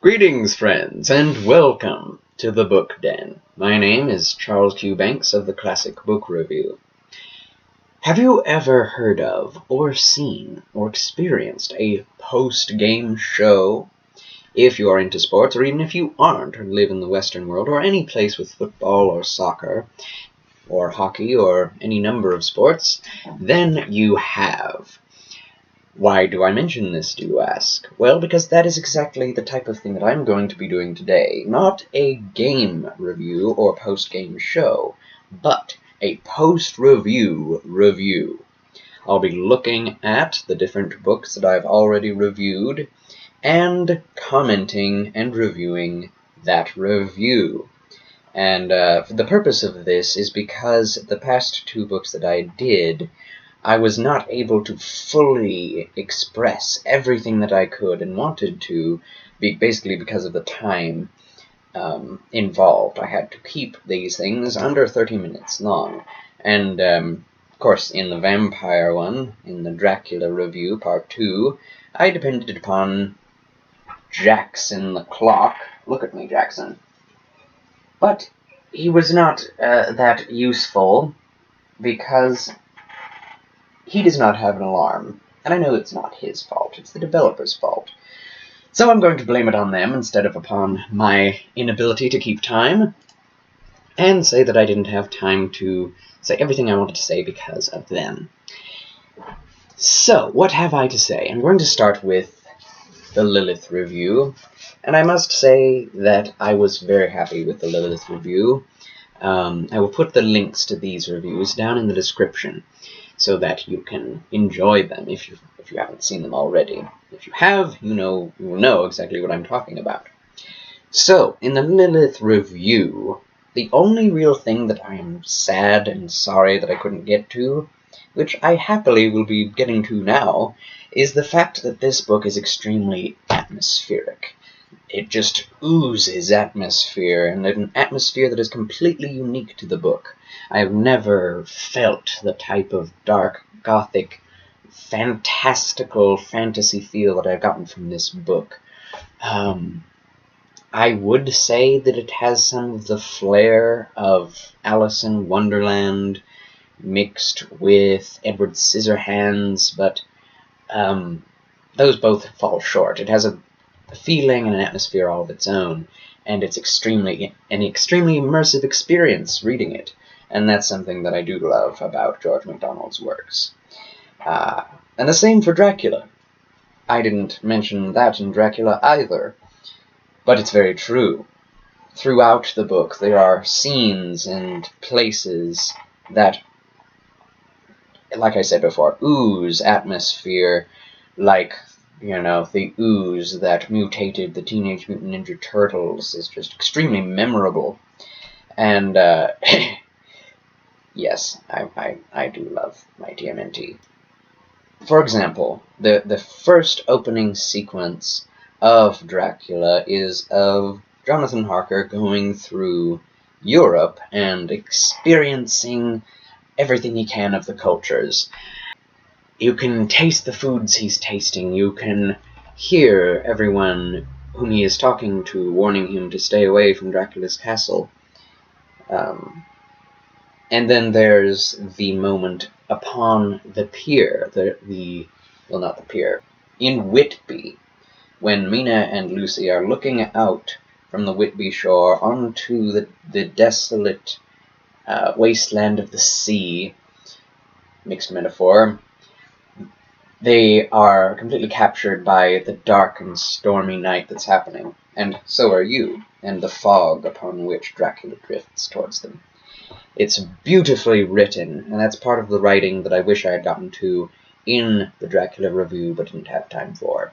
Greetings, friends, and welcome to the Book Den. My name is Charles Q. Banks of the Classic Book Review. Have you ever heard of, or seen, or experienced a post-game show? If you are into sports, or even if you aren't, or live in the Western world, or any place with football or soccer, or hockey, or any number of sports, then you have. Why do I mention this, do you ask? Well, because that is exactly the type of thing that I'm going to be doing today. Not a game review or post-game show, but a post-review review. I'll be looking at the different books that I've already reviewed and commenting and reviewing that review. And the purpose of this is because the past two books that I did, I was not able to fully express everything that I could and wanted to, basically because of the time involved. I had to keep these things under 30 minutes long. And, of course, in the vampire one, in the Dracula review, part 2, I depended upon Jackson the Clock. Look at me, Jackson. But he was not that useful because he does not have an alarm, and I know it's not his fault, it's the developer's fault. So I'm going to blame it on them instead of upon my inability to keep time, and say that I didn't have time to say everything I wanted to say because of them. So, what have I to say? I'm going to start with the Lilith review, and I must say that I was very happy with the Lilith review. I will put the links to these reviews down in the description, so that you can enjoy them if you haven't seen them already. If you have, you will know exactly what I'm talking about. So, in the Lilith review, the only real thing that I am sad and sorry that I couldn't get to, which I happily will be getting to now, is the fact that this book is extremely atmospheric. It just oozes atmosphere, and an atmosphere that is completely unique to the book. I have never felt the type of dark, gothic, fantastical fantasy feel that I've gotten from this book. I would say that it has some of the flair of Alice in Wonderland mixed with Edward Scissorhands, but those both fall short. It has a feeling and an atmosphere all of its own, and it's an extremely immersive experience reading it. And that's something that I do love about George MacDonald's works. And the same for Dracula. I didn't mention that in Dracula either, but it's very true. Throughout the book, there are scenes and places that, like I said before, ooze atmosphere, like, the ooze that mutated the Teenage Mutant Ninja Turtles is just extremely memorable. And, yes, I do love my TMNT. For example, the first opening sequence of Dracula is of Jonathan Harker going through Europe and experiencing everything he can of the cultures. You can taste the foods he's tasting, you can hear everyone whom he is talking to warning him to stay away from Dracula's castle. And then there's the moment upon the pier, not the pier, in Whitby, when Mina and Lucy are looking out from the Whitby shore onto the desolate wasteland of the sea, mixed metaphor. They are completely captured by the dark and stormy night that's happening, and so are you, and the fog upon which Dracula drifts towards them. It's beautifully written, and that's part of the writing that I wish I had gotten to in the Dracula review, but didn't have time for.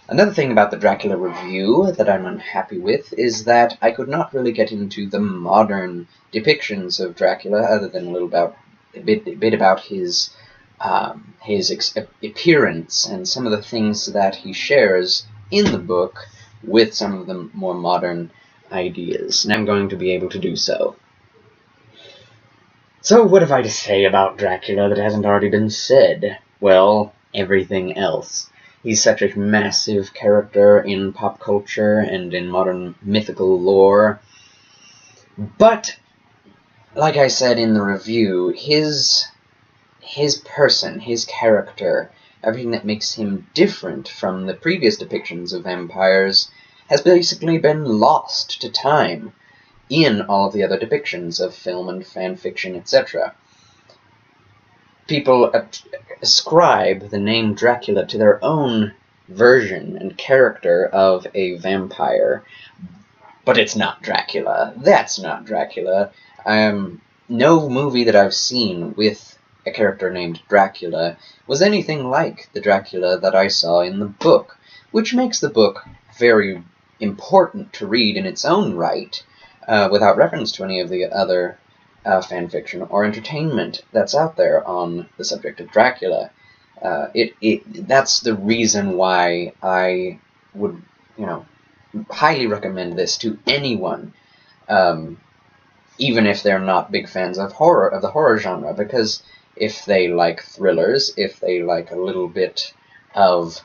Another thing about the Dracula review that I'm unhappy with is that I could not really get into the modern depictions of Dracula, other than a bit about his appearance and some of the things that he shares in the book with some of the more modern ideas, and I'm going to be able to do so. So what have I to say about Dracula that hasn't already been said? Well, everything else. He's such a massive character in pop culture and in modern mythical lore. But, like I said in the review, his person, his character, everything that makes him different from the previous depictions of vampires has basically been lost to time in all of the other depictions of film and fan fiction, etc. People ascribe the name Dracula to their own version and character of a vampire, but it's not Dracula. That's not Dracula. No movie that I've seen with a character named Dracula was anything like the Dracula that I saw in the book, which makes the book very important to read in its own right, without reference to any of the other fanfiction or entertainment that's out there on the subject of Dracula. That's the reason why I would, highly recommend this to anyone, even if they're not big fans of the horror genre, because if they like thrillers, if they like a little bit of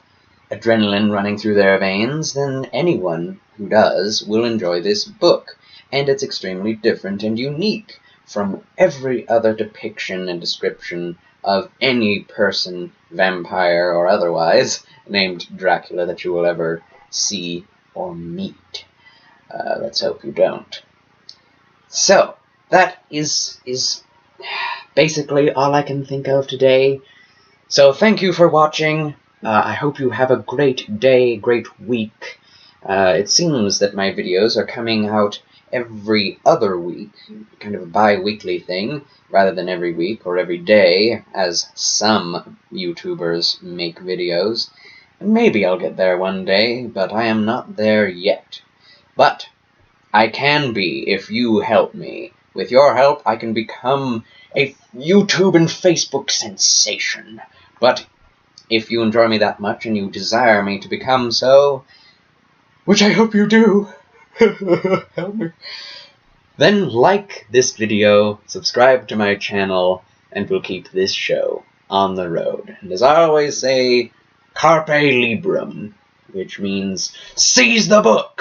adrenaline running through their veins, then anyone who does will enjoy this book. And it's extremely different and unique from every other depiction and description of any person, vampire or otherwise, named Dracula that you will ever see or meet. Let's hope you don't. So, that is basically all I can think of today. So thank you for watching. I hope you have a great day, great week. It seems that my videos are coming out every other week, kind of a bi-weekly thing, rather than every week or every day, as some YouTubers make videos. Maybe I'll get there one day, but I am not there yet. But I can be if you help me. With your help, I can become a YouTube and Facebook sensation. But if you enjoy me that much and you desire me to become so, which I hope you do, help me, then like this video, subscribe to my channel, and we'll keep this show on the road. And as I always say, carpe librum, which means seize the book!